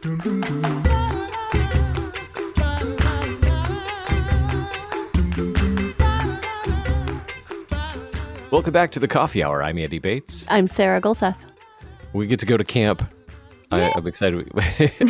Welcome back to the Coffee Hour. I'm Andy Bates. I'm Sarah Gulseth. We get to go to camp. I'm excited,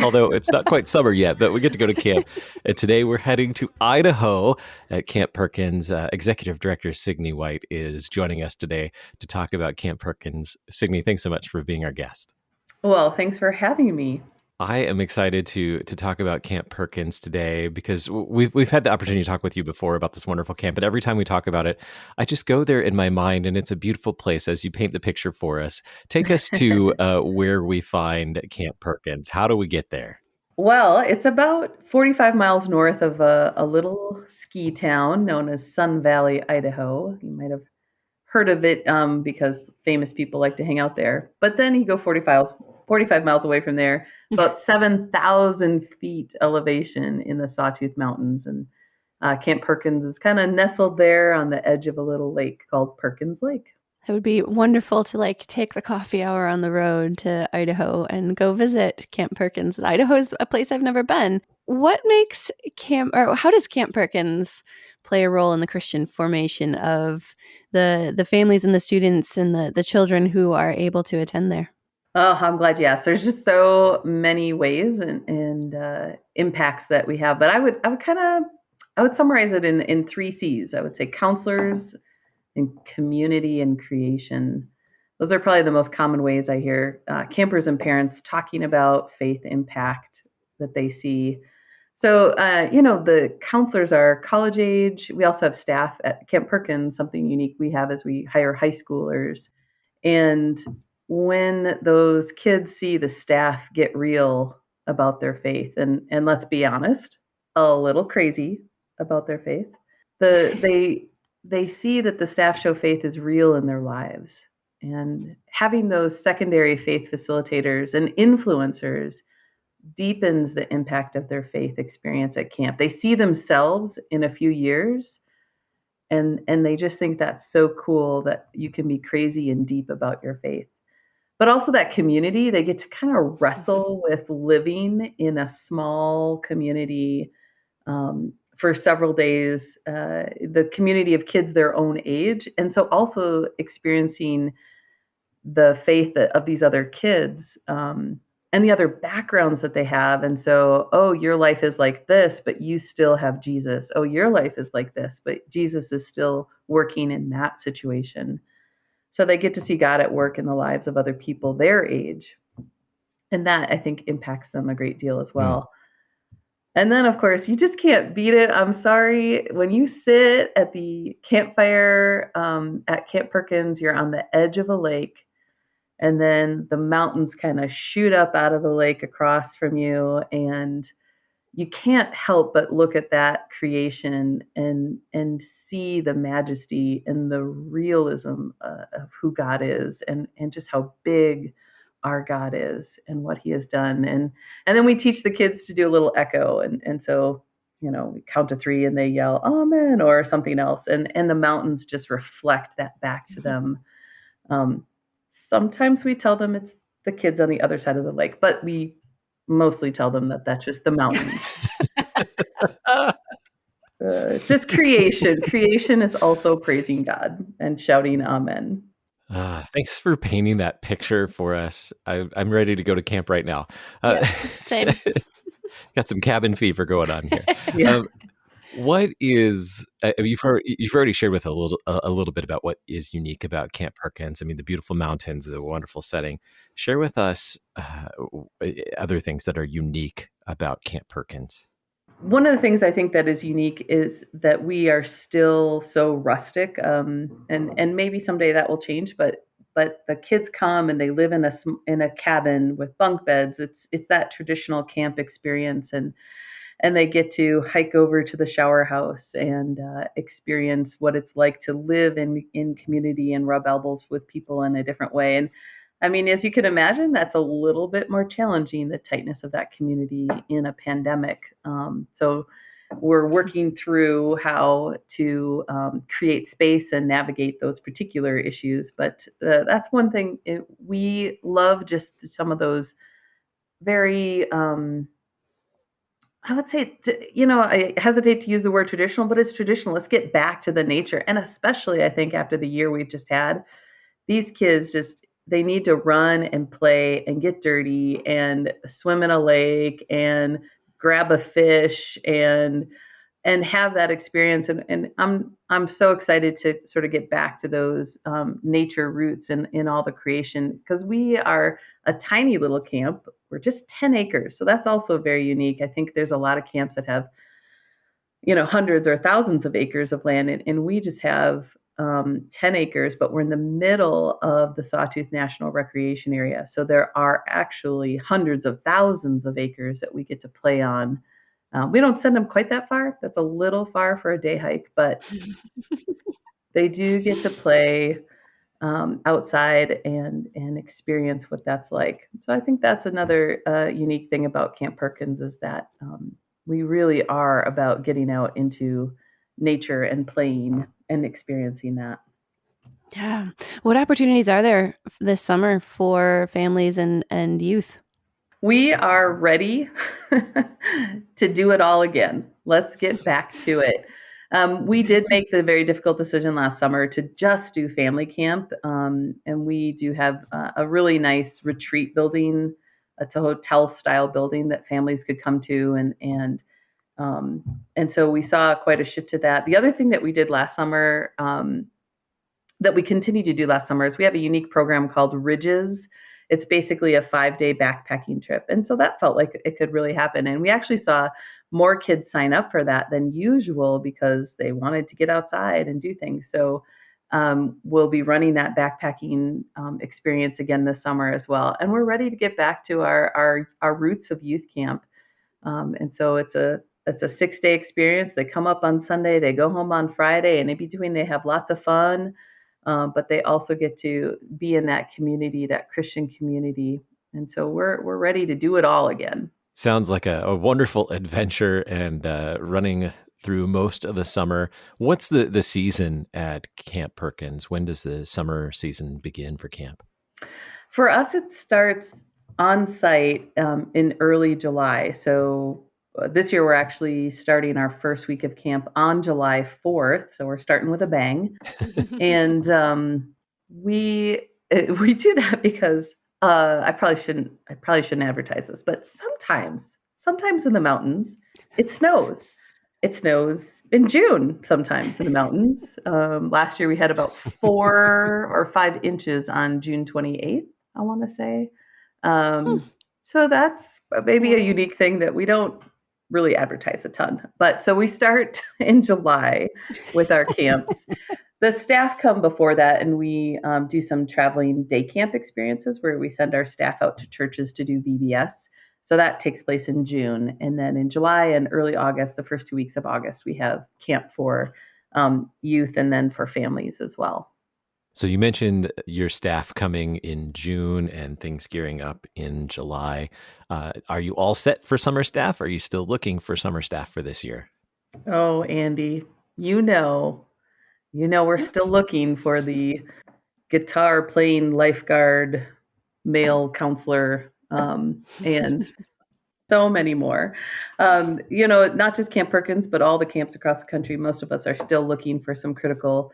although it's not quite summer yet, but we get to go to camp. And today we're heading to Idaho at Camp Perkins. Executive Director Signe White is joining us today to talk about Camp Perkins. Signe, thanks so much for being our guest. Well, thanks for having me. I am excited to talk about Camp Perkins today because we've had the opportunity to talk with you before about this wonderful camp, but every time we talk about it, I just go there in my mind, and it's a beautiful place as you paint the picture for us. Take us to where we find Camp Perkins. How do we get there? Well, it's about 45 miles north of a little ski town known as Sun Valley, Idaho. You might have heard of it because famous people like to hang out there. But then you go 45 miles away from there, about 7,000 feet elevation in the Sawtooth Mountains. And Camp Perkins is kind of nestled there on the edge of a little lake called Perkins Lake. It would be wonderful to take the coffee hour on the road to Idaho and go visit Camp Perkins. Idaho is a place I've never been. What makes how does Camp Perkins play a role in the Christian formation of the families and the students and the children who are able to attend there? Oh, I'm glad you asked. There's just so many ways and impacts that we have, but I would summarize it in 3 C's. I would say counselors and community and creation. Those are probably the most common ways I hear campers and parents talking about faith impact that they see. So, the counselors are college age. We also have staff at Camp Perkins. Something unique we have is we hire high schoolers. And when those kids see the staff get real about their faith, and let's be honest, a little crazy about their faith, they see that the staff show faith is real in their lives. And having those secondary faith facilitators and influencers deepens the impact of their faith experience at camp. They see themselves in a few years, and they just think that's so cool that you can be crazy and deep about your faith. But also that community, they get to kind of wrestle with living in a small community for several days, the community of kids their own age. And so also experiencing the faith of these other kids and the other backgrounds that they have. And so, oh, your life is like this, but you still have Jesus. Oh, your life is like this, but Jesus is still working in that situation. So they get to see God at work in the lives of other people their age. And that, I think, impacts them a great deal as well. And then, of course, you just can't beat it. I'm sorry. When you sit at the campfire at Camp Perkins, you're on the edge of a lake. And then the mountains kind of shoot up out of the lake across from you. And you can't help but look at that creation and see the majesty and the realism of who God is and just how big our God is and what he has done. And then we teach the kids to do a little echo. And so, we count to 3 and they yell, Amen, or something else. And the mountains just reflect that back to them. Sometimes we tell them it's the kids on the other side of the lake, but we mostly tell them that that's just the mountains. It's just creation. Creation is also praising God and shouting Amen. Thanks for painting that picture for us. I'm ready to go to camp right now. Same. Got some cabin fever going on here. Yeah. What is you've already shared with a little bit about what is unique about Camp Perkins. I mean, the beautiful mountains, the wonderful setting. Share with us other things that are unique about Camp Perkins. One of the things I think that is unique is that we are still so rustic, and maybe someday that will change. But the kids come and they live in a cabin with bunk beds. It's that traditional camp experience, and they get to hike over to the shower house and experience what it's like to live in community and rub elbows with people in a different way. And I mean, as you can imagine, that's a little bit more challenging, the tightness of that community in a pandemic. So we're working through how to create space and navigate those particular issues. But that's one thing we love, just some of those very, I would say, I hesitate to use the word traditional, but it's traditional. Let's get back to the nature. And especially, I think, after the year we've just had, these kids just, they need to run and play and get dirty and swim in a lake and grab a fish and have that experience. And I'm so excited to sort of get back to those nature roots in all the creation, because we are a tiny little camp. We're just 10 acres. So that's also very unique. I think there's a lot of camps that have, hundreds or thousands of acres of land, and we just have 10 acres, but we're in the middle of the Sawtooth National Recreation Area. So there are actually hundreds of thousands of acres that we get to play on. We don't send them quite that far. That's a little far for a day hike, but they do get to play outside and experience what that's like. So I think that's another unique thing about Camp Perkins, is that we really are about getting out into nature and playing and experiencing that. Yeah. What opportunities are there this summer for families and youth? We are ready to do it all again. Let's get back to it. We did make the very difficult decision last summer to just do family camp. And we do have a really nice retreat building. It's a hotel style building that families could come to. And so we saw quite a shift to that. The other thing that we did last summer, that we continue to do last summer, is we have a unique program called Ridges. It's basically a 5-day backpacking trip. And so that felt like it could really happen. And we actually saw more kids sign up for that than usual because they wanted to get outside and do things. So we'll be running that backpacking experience again this summer as well. And we're ready to get back to our roots of youth camp. And so it's a 6-day experience. They come up on Sunday, they go home on Friday, and in between they have lots of fun. But they also get to be in that community, that Christian community. And so we're ready to do it all again. Sounds like a wonderful adventure, and running through most of the summer. What's the season at Camp Perkins? When does the summer season begin for camp? For us, it starts on site in early July. So this year we're actually starting our first week of camp on July 4th. So we're starting with a bang. And we do that because I probably shouldn't advertise this, but sometimes in the mountains, it snows. It snows in June, sometimes in the mountains. Last year we had about 4 or 5 inches on June 28th, I want to say. So that's maybe a unique thing that we don't really advertise a ton. But so we start in July with our camps. The staff come before that, and we do some traveling day camp experiences where we send our staff out to churches to do VBS. So that takes place in June. And then in July and early August, the first 2 weeks of August, we have camp for youth and then for families as well. So you mentioned your staff coming in June and things gearing up in July. Are you all set for summer staff? Are you still looking for summer staff for this year? Oh, Andy, we're still looking for the guitar playing lifeguard, male counselor, and so many more. Not just Camp Perkins, but all the camps across the country. Most of us are still looking for some critical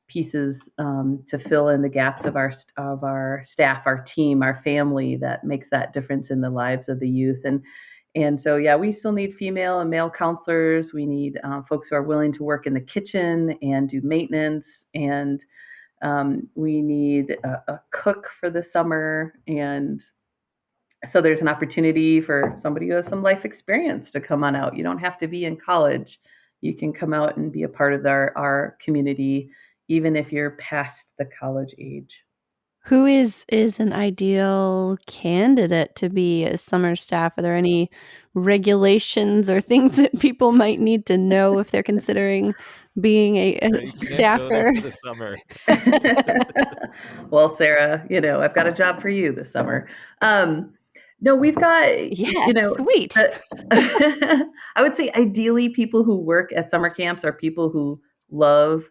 pieces to fill in the gaps of our staff, our team, our family that makes that difference in the lives of the youth. And so, yeah, we still need female and male counselors. We need folks who are willing to work in the kitchen and do maintenance. And we need a cook for the summer. And so there's an opportunity for somebody who has some life experience to come on out. You don't have to be in college. You can come out and be a part of our community, even if you're past the college age. Who is an ideal candidate to be a summer staff? Are there any regulations or things that people might need to know if they're considering being a staffer? The summer. Well, Sarah, I've got a job for you this summer. No, we've got, sweet. I would say ideally people who work at summer camps are people who love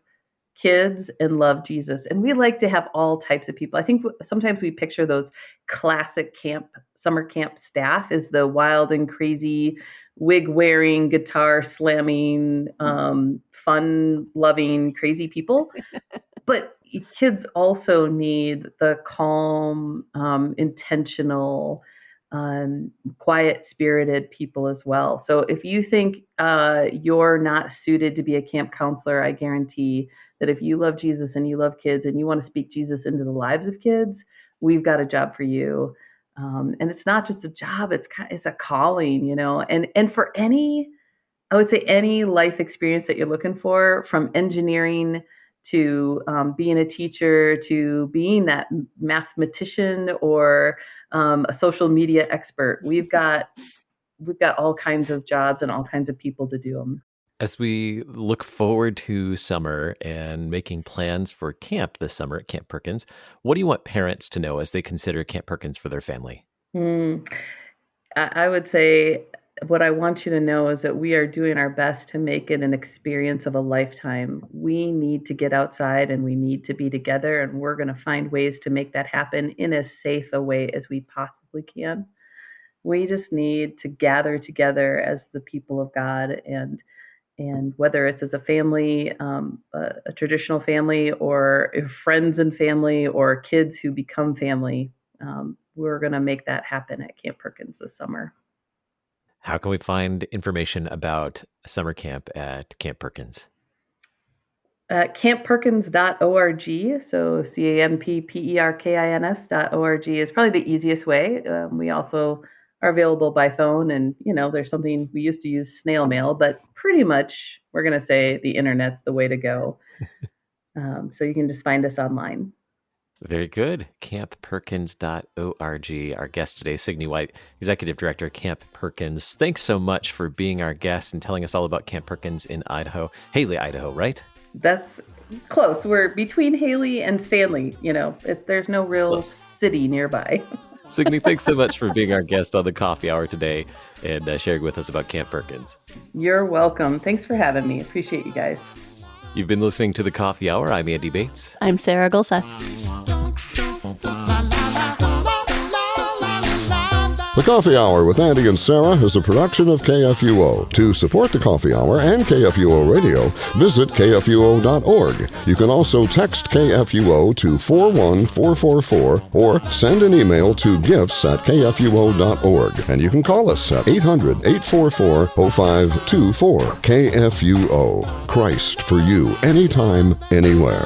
kids and love Jesus. And we like to have all types of people. I think sometimes we picture those classic camp summer camp staff is the wild and crazy, wig-wearing, guitar-slamming, fun-loving, crazy people. But kids also need the calm, intentional, quiet-spirited people as well. So if you think you're not suited to be a camp counselor, I guarantee that if you love Jesus and you love kids and you want to speak Jesus into the lives of kids, we've got a job for you. And it's not just a job; it's a calling, And for I would say any life experience that you're looking for, from engineering to being a teacher to being that mathematician or a social media expert, we've got all kinds of jobs and all kinds of people to do them. As we look forward to summer and making plans for camp this summer at Camp Perkins, what do you want parents to know as they consider Camp Perkins for their family? I would say what I want you to know is that we are doing our best to make it an experience of a lifetime. We need to get outside and we need to be together, and we're going to find ways to make that happen in as safe a way as we possibly can. We just need to gather together as the people of God, and whether it's as a family, a traditional family, or friends and family, or kids who become family, we're going to make that happen at Camp Perkins this summer. How can we find information about summer camp at Camp Perkins? Campperkins.org, so CAMPPERKINS.org is probably the easiest way. We also are available by phone, and there's something we used to use, snail mail, but pretty much we're going to say the internet's the way to go. So you can just find us online. Very good. Campperkins.org. Our guest today, Signe White, Executive Director of Camp Perkins. Thanks so much for being our guest and telling us all about Camp Perkins in Idaho. Hailey, Idaho, right? That's close. We're between Hailey and Stanley. There's no real city nearby. Signe, thanks so much for being our guest on the Coffee Hour today and sharing with us about Camp Perkins. You're welcome. Thanks for having me. Appreciate you guys. You've been listening to the Coffee Hour. I'm Andy Bates. I'm Sarah Gulseth. The Coffee Hour with Andy and Sarah is a production of KFUO. To support the Coffee Hour and KFUO Radio, visit KFUO.org. You can also text KFUO to 41444 or send an email to gifts@KFUO.org. And you can call us at 800-844-0524. KFUO. Christ for you, anytime, anywhere.